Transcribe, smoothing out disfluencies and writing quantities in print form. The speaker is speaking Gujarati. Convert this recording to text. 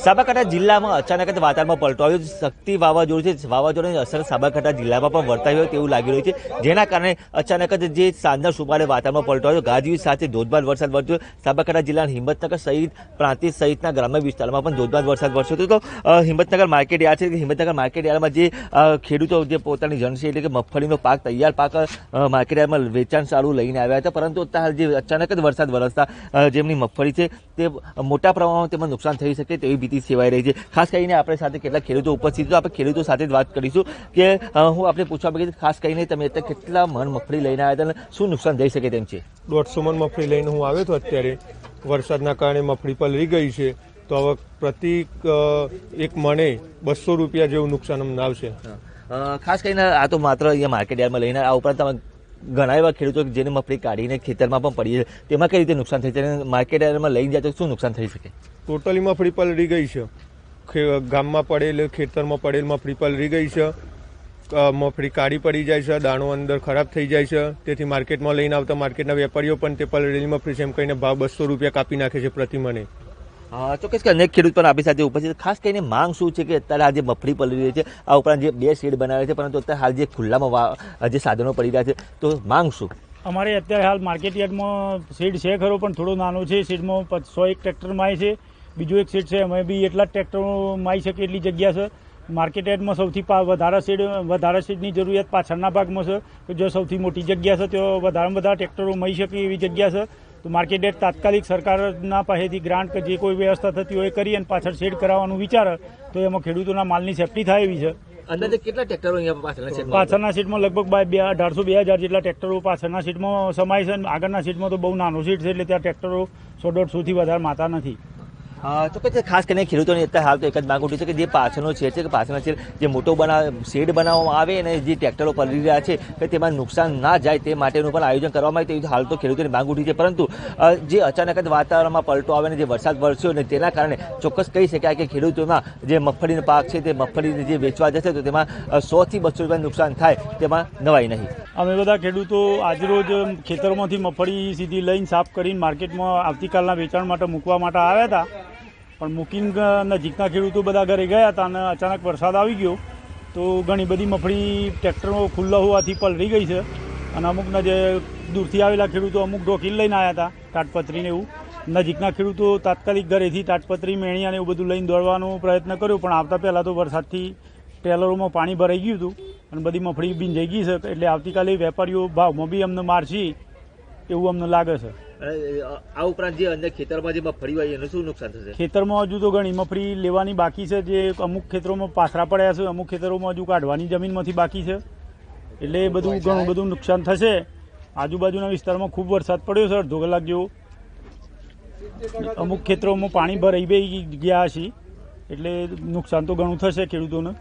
સાબરકાંઠા જિલ્લામાં અચાનક જ વાતાવરણમાં પલટો આવ્યો. શક્તિ વાવાઝોડું છે, વાવાઝોડાની અસર સાબરકાંઠા જિલ્લામાં પણ વર્તાઈ હોય તેવું લાગી રહ્યું છે, જેના કારણે અચાનક જ જે સાંજના સુમારે વાતાવરણમાં પલટો આવ્યો. ગાજવીજ સાથે ધોધમાર વરસાદ વરસ્યો. સાબરકાંઠા જિલ્લાના હિંમતનગર સહિત પ્રાંતિજ સહિતના ગ્રામ્ય વિસ્તારમાં પણ ધોધમાર વરસાદ વરસ્યો હતો. તો હિંમતનગર માર્કેટ યાર્ડ છે, હિંમતનગર માર્કેટ યાર્ડમાં જે ખેડૂતો જે પોતાની જણસી એટલે કે મગફળીનો પાક, તૈયાર પાક માર્કેટ યાર્ડમાં વેચાણ સારું લઈને આવ્યા હતા, પરંતુ અત્યારે જે અચાનક જ વરસાદ વરસતા જેમની મગફળી છે તે મોટા પ્રમાણમાં તેમાં નુકસાન થઈ શકે તેવી ભીતિ સેવાઈ રહી છે. ખાસ કરીને આપણે સાથે કેટલાક ખેડૂતો ઉપસ્થિત છે, આપણે ખેડૂતો સાથે જ વાત કરીશું કે હું આપણે પૂછવા માંગીશ, ખાસ કરીને તમે અત્યારે કેટલા મણ મગફળી લઈને આવ્યા હતા અને શું નુકસાન થઈ શકે તેમ છે? 150 મણ મગફળી લઈને હું આવ્યો હતો. અત્યારે વરસાદના કારણે મગફળી પલળી ગઈ છે, તો હવે પ્રતિ એક મણે 200 રૂપિયા જેવું નુકસાન અમને આવશે. ખાસ કરીને આ તો માત્ર અહીંયા માર્કેટ યાર્ડમાં લઈને, આ ઉપરાંત તમે ઘણા એવા ખેડૂતો જેને મગફળી કાઢીને ખેતરમાં પણ પડી છે, તેમાં કઈ રીતે નુકસાન થઈ શકે? માર્કેટ યાર્ડમાં લઈને જાય તો શું નુકસાન થઈ શકે? ટોટલી મગફળી પલળી ગઈ છે. ગામમાં પડેલ, ખેતરમાં પડેલ મગફળી પલળી ગઈ છે. મગફળી કાળી પડી જાય છે, દાણો અંદર ખરાબ થઈ જાય છે. તેથી માર્કેટમાં લઈને આવતા માર્કેટના વેપારીઓ પણ તે પલળેલી મગફળી છે એમ કહીને ભાવ 200 રૂપિયા કાપી નાખે છે પ્રતિ મણે. ચોક્કસ કે અનેક ખેડૂત પણ આપણી સાથે ઉપસ્થિત. ખાસ કરીને માંગ શું છે કે અત્યારે આ જે મગફળી પલળી રહી છે, આ ઉપરાંત જે 2 શેડ બનાવે છે, પરંતુ અત્યારે હાલ જે ખુલ્લામાં જે સાધનો પડી રહ્યા છે, તો માંગ શું? અમારે અત્યારે હાલ માર્કેટ યાર્ડમાં શેડ છે ખરો, પણ થોડો નાનો છે. શેડમાં 101 ટ્રેક્ટર માય છે. બીજો એક શેડ છે, અમે બી એટલા જ ટ્રેક્ટરો માઈ શકે એટલી જગ્યા છે. માર્કેટ યાર્ડમાં સૌથી વધારે શેડની જરૂરિયાત પાછળના ભાગમાં છે, કે જો સૌથી મોટી જગ્યા છે ત્યાં વધારેમાં વધારે ટ્રેક્ટરો મળી શકે એવી જગ્યા છે. તો માર્કેટ યાર્ડ તાત્કાલિક સરકારના પાસેથી ગ્રાન્ટ કે જે કોઈ વ્યવસ્થા થતી હોય કરી અને પાછળ શેડ કરાવવાનું વિચારે તો એમાં ખેડૂતોના માલની સેફટી થાય એવી છે. અંદાજે કેટલા ટ્રેક્ટરો અહીંયા પાછળના સીટમાં લગભગ 1800-2000 જેટલા ટ્રેક્ટરો પાછળના સીટમાં સમાય છે. આગળના સીટમાં તો બહુ નાનો સીટ છે, એટલે ત્યાં ટ્રેક્ટરો 100-150 થી વધારે માતા નથી. તો કે ખાસ કરીને ખેડૂતોની અત્યારે હાલ તો એક જ માંગ ઉઠી છે કે જે પાછળનો શેડ છે, કે પાછળના શેડ જે મોટો શેડ બનાવવામાં આવે અને જે ટ્રેક્ટરો પલળી રહ્યા છે કે તેમાં નુકસાન ના જાય તે માટેનું પણ આયોજન કરવામાં આવે તેવી હાલ તો ખેડૂતોની માંગ ઉઠી છે. પરંતુ જે અચાનક જ વાતાવરણમાં પલટો આવે અને જે વરસાદ વરસ્યો અને તેના કારણે ચોક્કસ કહી શકાય કે ખેડૂતોના જે મગફળીનો પાક છે તે મગફળી જે વેચવા જશે તો તેમાં 100 થી 200 રૂપિયાનું નુકસાન થાય તેમાં નવાઈ નહીં. અમે બધા ખેડૂતો આજરોજ ખેતરમાંથી મગફળી સીધી લઈને સાફ કરીને માર્કેટમાં આવતીકાલના વેચાણ માટે મૂકવા માટે આવ્યા હતા, પણ મૂકીને નજીકના ખેડૂતો બધા ઘરે ગયા હતા અને અચાનક વરસાદ આવી ગયો તો ઘણી બધી મગફળી ટ્રેક્ટરો ખુલ્લા હોવાથી પલળી ગઈ છે. અને અમુકના જે દૂરથી આવેલા ખેડૂતો અમુક ઢોકીને લઈને આવ્યા હતા, તાટપત્રીને એવું. નજીકના ખેડૂતો તાત્કાલિક ઘરેથી તાટપત્રી, મેણિયા ને એવું બધું લઈને દોડવાનો પ્રયત્ન કર્યો, પણ આવતા પહેલાં તો વરસાદથી ટેલરોમાં પાણી ભરાઈ ગયું હતું અને બધી મગફળી ભીંજાઈ ગઈ છે. એટલે આવતીકાલે વેપારીઓ ભાવમાં બી અમને મારશે એવું અમને લાગે છે. આ ઉપરાંત જે અંદર ખેતરમાં જે મગફળી હોય એનું શું નુકસાન થશે? ખેતરમાં હજુ તો ઘણી મગફળી લેવાની બાકી છે. જે અમુક ખેતરોમાં પાથરા પડ્યા છે, અમુક ખેતરોમાં હજુ કાઢવાની જમીનમાંથી બાકી છે. એટલે બધું ઘણું બધું નુકસાન થશે. આજુબાજુના વિસ્તારમાં ખૂબ વરસાદ પડ્યો છે, અડધો કલાક જેવો. અમુક ખેતરોમાં પાણી ભરાઈ ગયા છે, એટલે નુકસાન તો ઘણું થશે ખેડૂતોને.